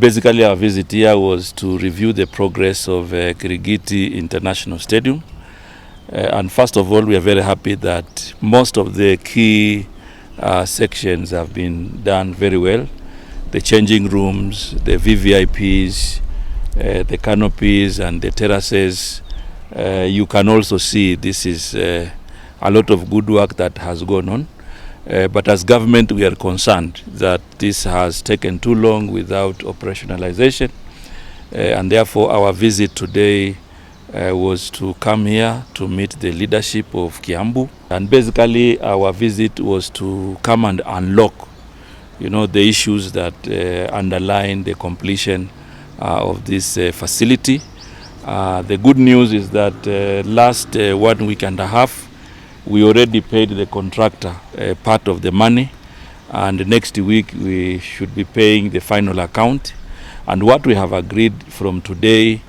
Basically, our visit here was to review the progress of Kiringiti International Stadium. And first of all, we are very happy that most of the key sections have been done very well. The changing rooms, the VVIPs, the canopies and the terraces. You can also see this is a lot of good work that has gone on. But as government, we are concerned that this has taken too long without operationalization. And therefore, our visit today was to come here to meet the leadership of Kiambu. And basically, our visit was to come and unlock, the issues that underline the completion of this facility. The good news is that last 1 week and a half, we already paid the contractor part of the money, and next week we should be paying the final account. And what we have agreed from today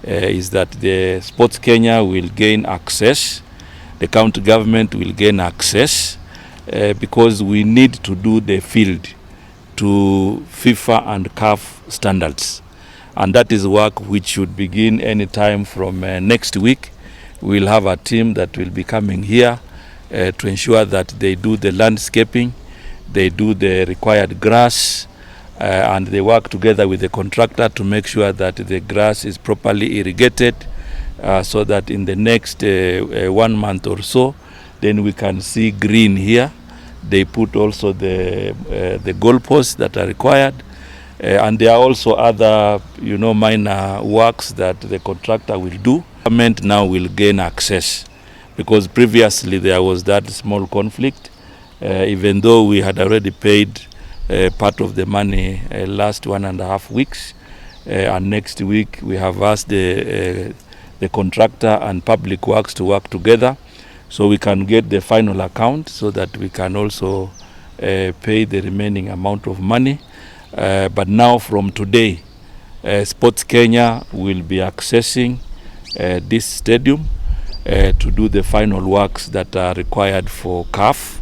is that the Sports Kenya will gain access, the county government will gain access, because we need to do the field to FIFA and CAF standards. And that is work which should begin anytime from next week. We'll have a team that will be coming here to ensure that they do the landscaping, they do the required grass, and they work together with the contractor to make sure that the grass is properly irrigated, so that in the next 1 month or so, then we can see green here. They put also the goalposts that are required. And there are also other, minor works that the contractor will do. Government now will gain access, because previously there was that small conflict, even though we had already paid part of the money last 1.5 weeks. And next week we have asked the contractor and public works to work together so we can get the final account, so that we can also pay the remaining amount of money. But now from today, Sports Kenya will be accessing this stadium to do the final works that are required for CAF.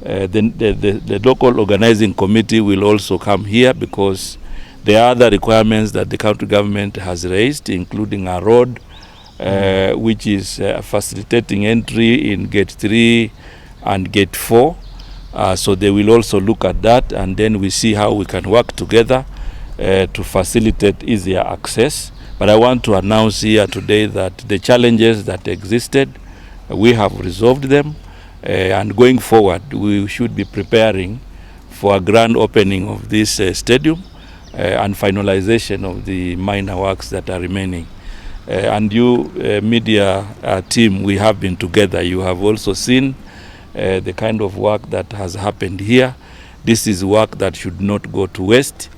The local organizing committee will also come here, because there are other requirements that the county government has raised, including a road, which is facilitating entry in Gate 3 and Gate 4. So they will also look at that, and then we see how we can work together to facilitate easier access. But I want to announce here today that the challenges that existed, we have resolved them, and going forward we should be preparing for a grand opening of this stadium and finalization of the minor works that are remaining. And you media team, we have been together. You have also seen the kind of work that has happened here. This is work that should not go to waste,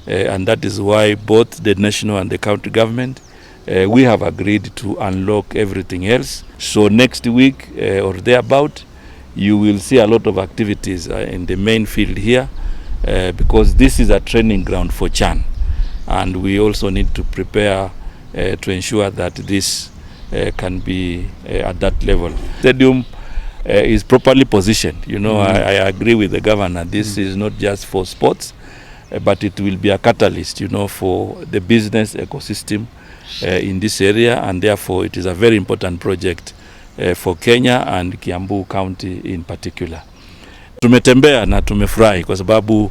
and that is why both the national and the county government, we have agreed to unlock everything else. So next week or thereabout, you will see a lot of activities in the main field here, because this is a training ground for CHAN, and we also need to prepare to ensure that this can be at that level. Stadium is properly positioned. I agree with the governor. This is not just for sports, but it will be a catalyst, for the business ecosystem in this area, and therefore it is a very important project for Kenya and Kiambu County in particular. Tumetembea na tumefurahi kwa sababu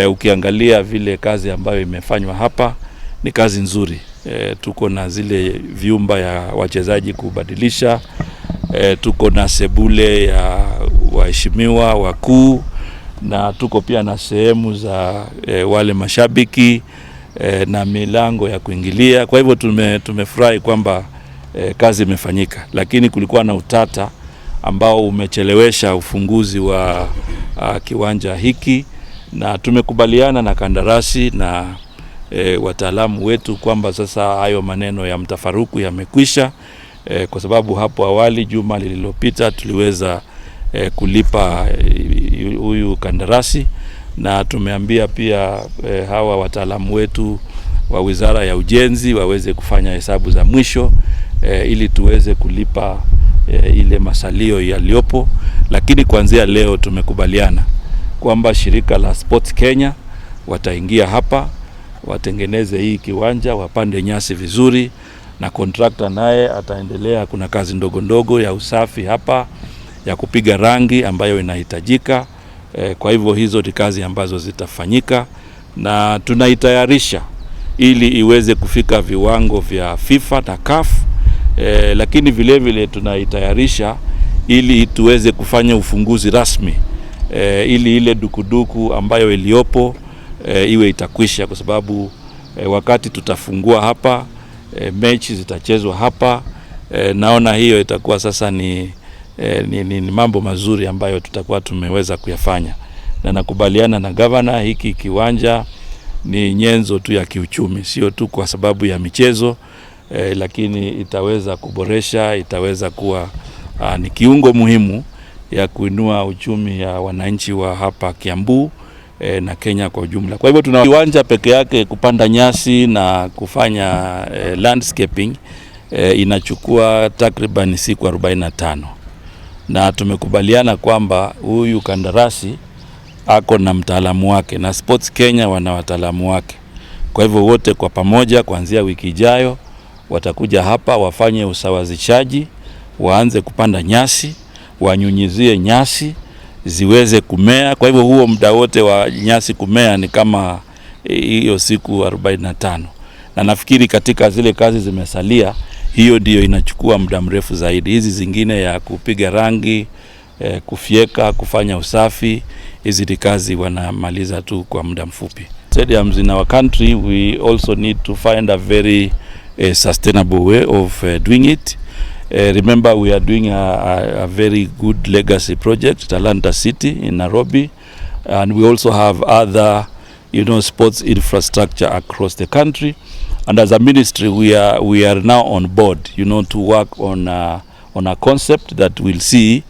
ukiangalia vile kazi ambayo imefanywa hapa ni kazi nzuri. Tuko na zile vyumba ya wachezaji kubadilisha, tuko na sebule ya waheshimiwa wakuu, na tuko pia na sehemu za wale mashabiki na milango ya kuingilia. Kwa hivyo tumefurahi kwamba kazi imefanyika, lakini kulikuwa na utata ambao umechelewesha ufunguzi wa kiwanja hiki, na tumekubaliana na kandarasi na wataalamu wetu kwamba sasa hayo maneno ya mtafaruku yamekwisha, kwa sababu hapo awali juma lililopita tuliweza kulipa huyu kandarasi, na tumeambia pia hawa wataalamu wetu wa Wizara ya Ujenzi waweze kufanya hesabu za mwisho ili tuweze kulipa ile masalio yaliopo. Lakini kuanzia leo tumekubaliana kwamba shirika la Sports Kenya wataingia hapa watengeneze hii kiwanja, wapande nyasi vizuri, na contractor naye ataendelea. Kuna kazi ndogo ndogo ya usafi hapa, ya kupiga rangi ambayo inahitajika. Kwa hivyo hizo ni kazi ambazo zitafanyika, na tunaitayarisha ili iweze kufika viwango vya FIFA na CAF. Lakini vile vile tunaitayarisha ili tuweze kufanya ufunguzi rasmi, ili ile dukuduku ambayo iliopo iwe itakwisha, kwa sababu wakati tutafungua hapa, mechi zitachezwa hapa. Naona hiyo itakuwa sasa ni mambo mazuri ambayo tutakuwa tumeweza kuyafanya, na nakubaliana na governor, hiki kiwanja ni nyenzo tu ya kiuchumi, sio tu kwa sababu ya michezo, lakini itaweza kuboresha, itaweza kuwa ni kiungo muhimu ya kuinua uchumi ya wananchi wa hapa Kiambu na Kenya kwa ujumla. Kwa hivyo tuna kiwanja peke yake kupanda nyasi na kufanya landscaping inachukua takriban siku 45, na tumekubaliana kwamba huyu kandarasi ako na mtaalamu wake, na Sports Kenya wana wataalamu wake. Kwa hivyo wote kwa pamoja kuanzia wiki ijayo watakuja hapa wafanye usawazishaji, waanze kupanda nyasi, wanyunyizie nyasi ziweze kumea. Kwa hivyo huo muda wote wa nyasi kumea ni kama hiyo siku 45, na nafikiri katika zile kazi zimesalia, hiyo ndio inachukua muda mrefu zaidi. Hizi zingine ya kupiga rangi, kufieka, kufanya usafi, hizi ni kazi wanamaliza tu kwa muda mfupi. Stadiums in our country, we also need to find a very sustainable way of doing it. Remember, we are doing a very good legacy project, Talanta City in Nairobi, and we also have other, sports infrastructure across the country. And as a ministry, we are now on board, to work on a concept that will see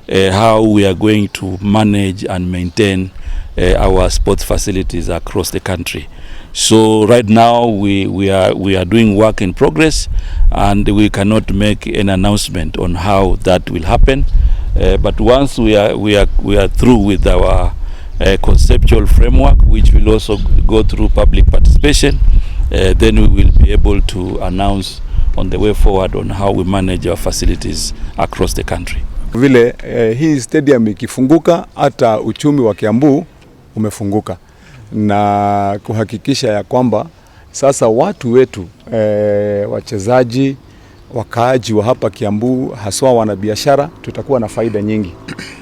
how we are going to manage and maintain our sports facilities across the country. So right now we are doing work in progress, and we cannot make an announcement on how that will happen. But once we are through with our conceptual framework, which will also go through public participation, then we will be able to announce on the way forward on how we manage our facilities across the country. Vile hii stadium ikifunguka, hata uchumi wa Kiambu umefunguka, na kuhakikisha ya kwamba sasa watu wetu, wachezaji, wakaaji wa hapa Kiambu, haswa wanabiashara, tutakuwa na faida nyingi.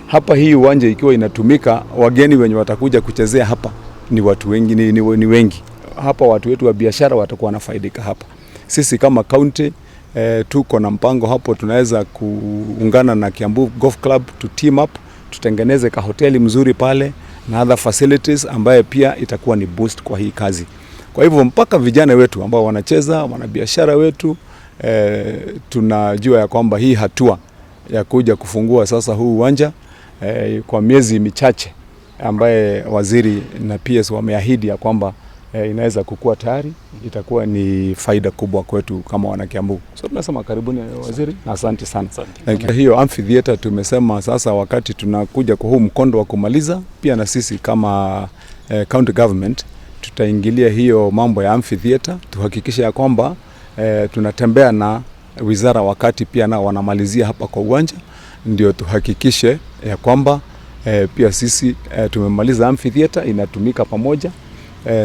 Hapa hii uwanja ikiwa inatumika, wageni wenye watakuja kuchezea hapa ni watu wengi, ni wengi. Hapa watu wetu wa biashara watakuwa na faidika hapa. Sisi kama county tuko na mpango hapo, tunaweza kuungana na Kiambu Golf Club to team up, tutengeneze ka hoteli mzuri pale na other facilities ambaye pia itakuwa ni boost kwa hii kazi. Kwa hivyo mpaka vijana wetu ambao wanacheza, wanabiashara wetu, tunajua ya kwamba hii hatua ya kuja kufungua sasa huu uwanja kwa miezi michache ambaye waziri na PS wameahidi ya kwamba inaweza kukua tayari, itakuwa ni faida kubwa kwetu kama wana Kiambu. So tunasema karibuni waziri, na asante sana. Hiyo amphitheater tumesema sasa wakati tunakuja kwa huu mkondo wa kumaliza, pia na sisi kama county government tutaingilia hiyo mambo ya amphitheater, tuhakikisha ya kwamba tunatembea na wizara wakati pia na wanamalizia hapa kwa uwanja, ndio tuhakikishe ya kwamba pia sisi tumemaliza amphitheater inatumika pamoja.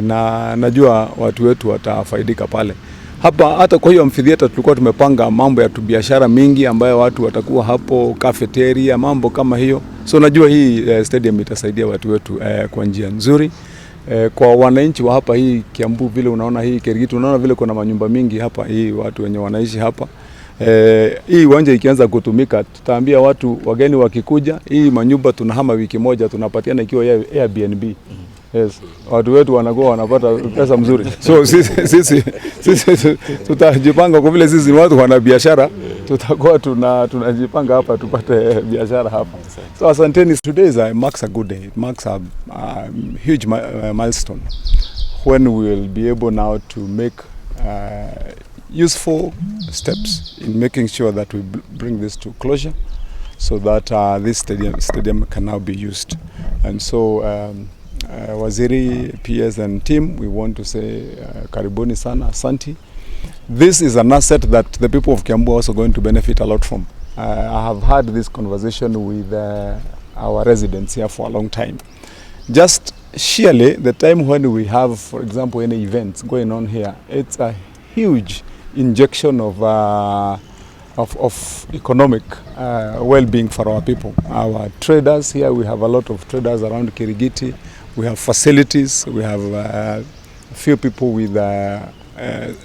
Na najua watu wetu watafaidika pale. Hapa hata kwa hiyo amphitheater tulikuwa tumepanga mambo ya biashara mingi ambayo watu watakuwa hapo, cafeteria, mambo kama hiyo. So najua hii stadium itasaidia watu wetu kwa njia nzuri. Kwa wananchi wa hapa hii Kiambu, vile unaona hii Kiringiti, unaona vile kuna manyumba mingi hapa, hii watu wenye wanaishi hapa. Hii uwanja ikianza kutumika, tutaambia watu wageni wakikuja, hii manyumba tunahama wiki moja, tunapatiana ikiwa Airbnb. Yes, watu wetu wanakuwa wanapata pesa mzuri. So sisi tutajipanga kwa vile sisi watu wana biashara, tutakuwa tunajipanga hapa tupate biashara hapa. So asanteni. Today marks a good day. It marks a huge milestone when we will be able now to make useful steps in making sure that we bring this to closure, so that this stadium can now be used. And so Waziri, PS and team, we want to say karibuni sana, asanti. This is an asset that the people of Kiambu are also going to benefit a lot from. I have had this conversation with our residents here for a long time. Just sheerly the time when we have, for example, any events going on here, it's a huge injection of economic well-being for our people. Our traders here, we have a lot of traders around Kiringiti. We have facilities, we have a few people with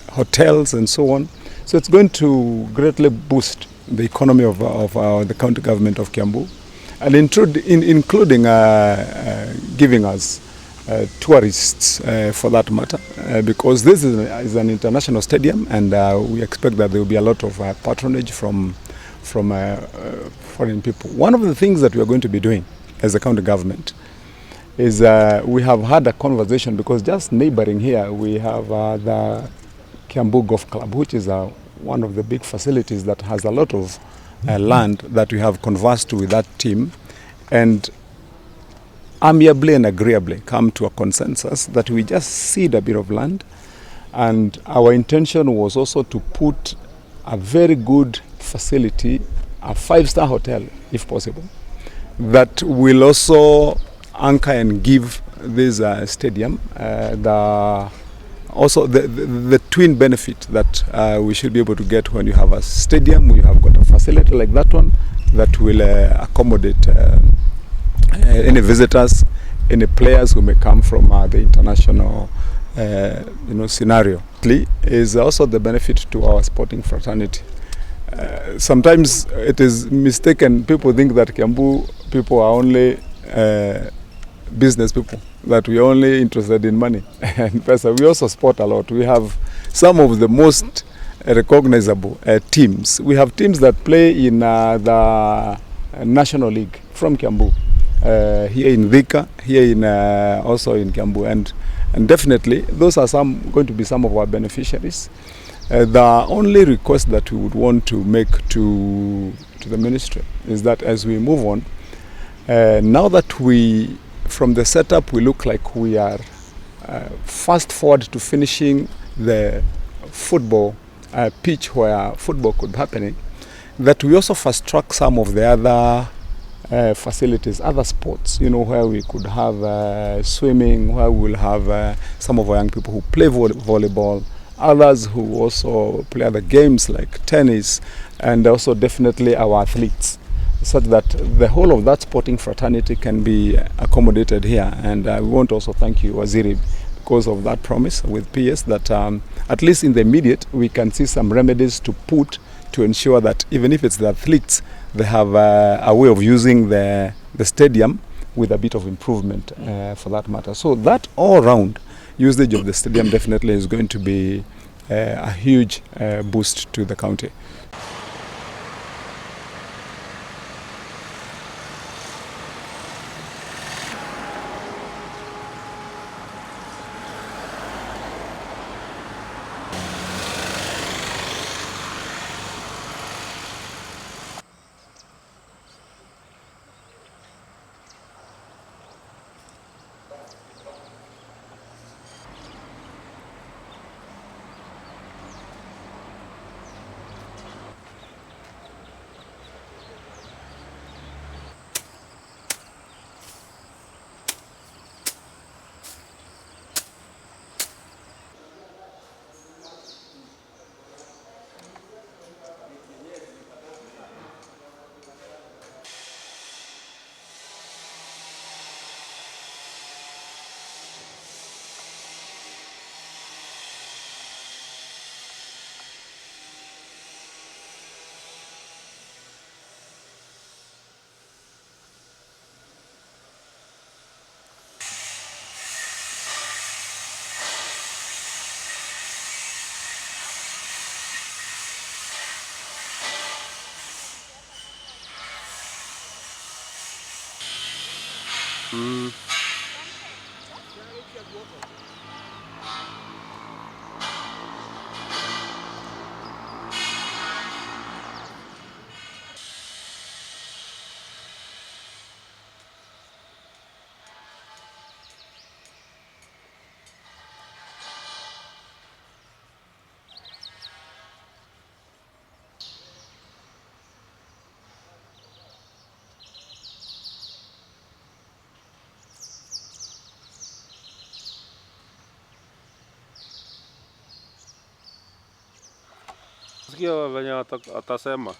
hotels and so on. So it's going to greatly boost the economy of the county government of Kiambu, and including giving us tourists for that matter, because this is an international stadium, and we expect that there will be a lot of patronage from foreign people. One of the things that we are going to be doing as a county government is we have had a conversation, because just neighboring here we have the Kiambu Golf Club, which is one of the big facilities that has a lot of land that we have conversed with that team, and amiably and agreeably come to a consensus that we just cede a bit of land. And our intention was also to put a very good facility, a 5-star hotel if possible, that will also anchor and give this stadium the twin benefit that we should be able to get when you have a stadium. We have got a facility like that one that will accommodate any visitors, any players who may come from the international scenario. Is also the benefit to our sporting fraternity. Sometimes it is mistaken. People think that Kiambu people are only business people, that we are only interested in money and pesa. We also sport a lot. We have some of the most recognizable teams. We have teams that play in the National League from Kiambu, here in Vika, here in also in Kiambu, and definitely those are going to be some of our beneficiaries. The only request that we would want to make to the ministry is that as we move on, now that from the setup we look like we are fast forward to finishing the football pitch where football could be happening, that we also fast track some of the other facilities, other sports, where we could have swimming, where we will have some of our young people who play volleyball, others who also play other games like tennis, and also definitely our athletes, such that the whole of that sporting fraternity can be accommodated here. And we want to also thank you, Waziri, because of that promise with PS that at least in the immediate we can see some remedies to put to ensure that even if it's the athletes, they have a way of using the stadium with a bit of improvement for that matter. So that all-round usage of the stadium definitely is going to be a huge boost to the county. Sikia venye atasema.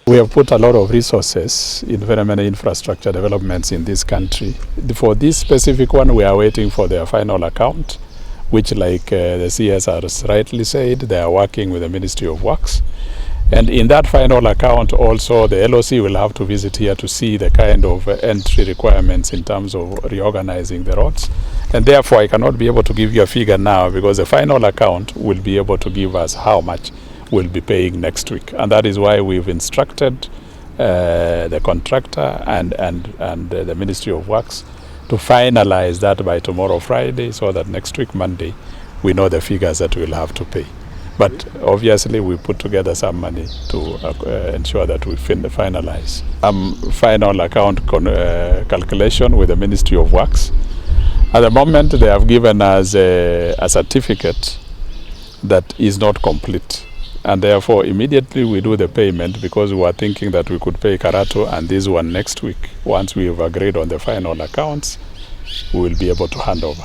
We have put a lot of resources in very many infrastructure developments in this country. For this specific one, we are waiting for their final account, which, like the CS has rightly said, they are working with the Ministry of Works. And in that final account also, the LOC will have to visit here to see the kind of entry requirements in terms of reorganizing the roads. And therefore, I cannot be able to give you a figure now because the final account will be able to give us how much we'll be paying next week. And that is why we've instructed the contractor and the Ministry of Works to finalize that by tomorrow, Friday, so that next week, Monday, we know the figures that we'll have to pay. But obviously, we put together some money to ensure that we finalize. Final account calculation with the Ministry of Works. At the moment, they have given us a certificate that is not complete. And therefore, immediately we do the payment because we were thinking that we could pay Karato and this one next week. Once we have agreed on the final accounts, we will be able to hand over.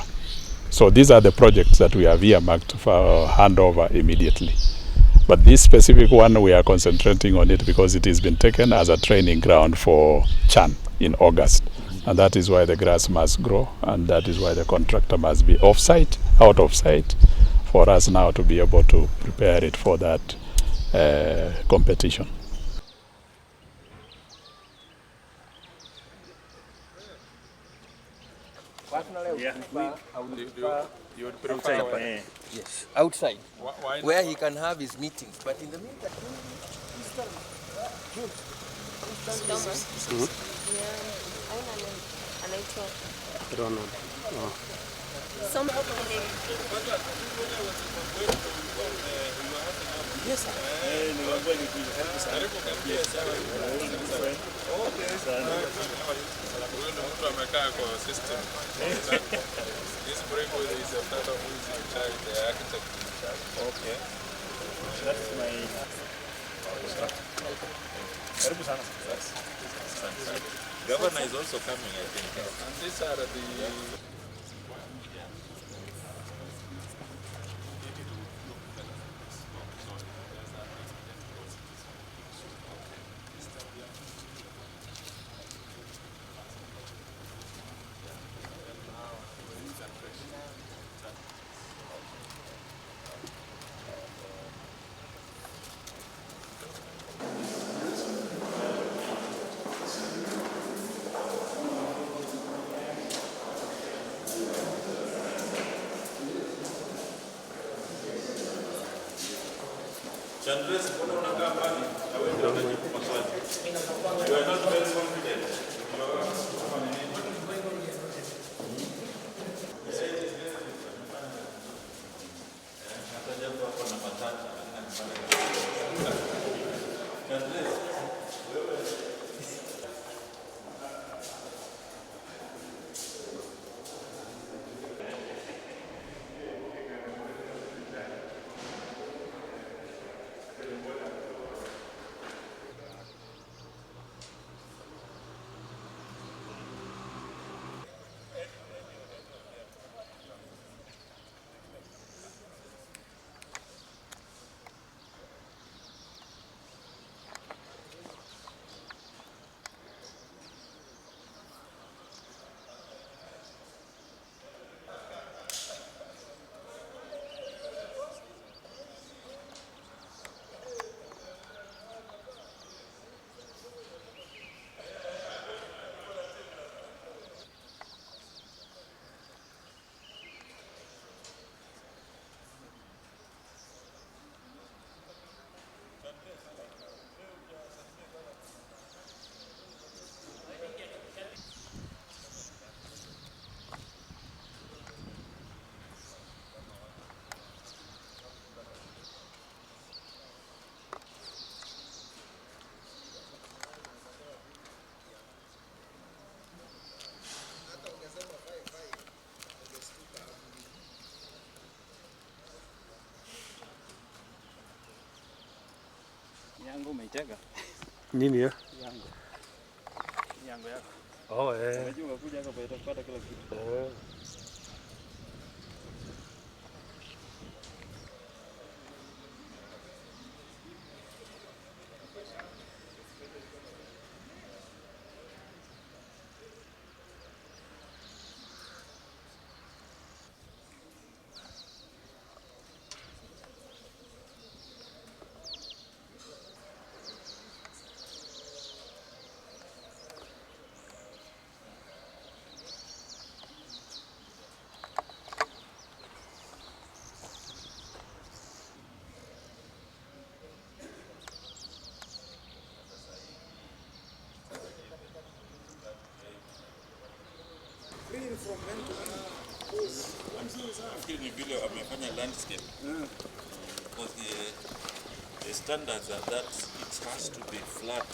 So these are the projects that we have earmarked for handover immediately. But this specific one, we are concentrating on it because it has been taken as a training ground for Chan in August. And that is why the grass must grow, and that is why the contractor must be off-site, out of sight, for us now to be able to prepare it for that competition. Yeah, you would prefer outside. Yes, outside, why where he can have his meetings. But in the meantime, yes, amekaa kwa system. This breakaway is a fellow who is in charge, the architect in charge. Okay. That is my karibu sana. Governor is also coming, I think. And these are the Yangu umeitega? Nini ya? Yangu. Yangu yako. Oh Unajua unakuja hapa utapata kila kitu. Ni vile wamefanya landscape. Because the standards are that it has to be flat.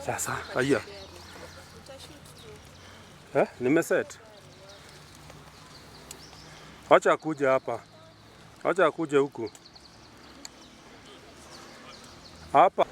Sasa, haya. Nimeset. Acha akuje hapa. Acha akuje huku. Hapa.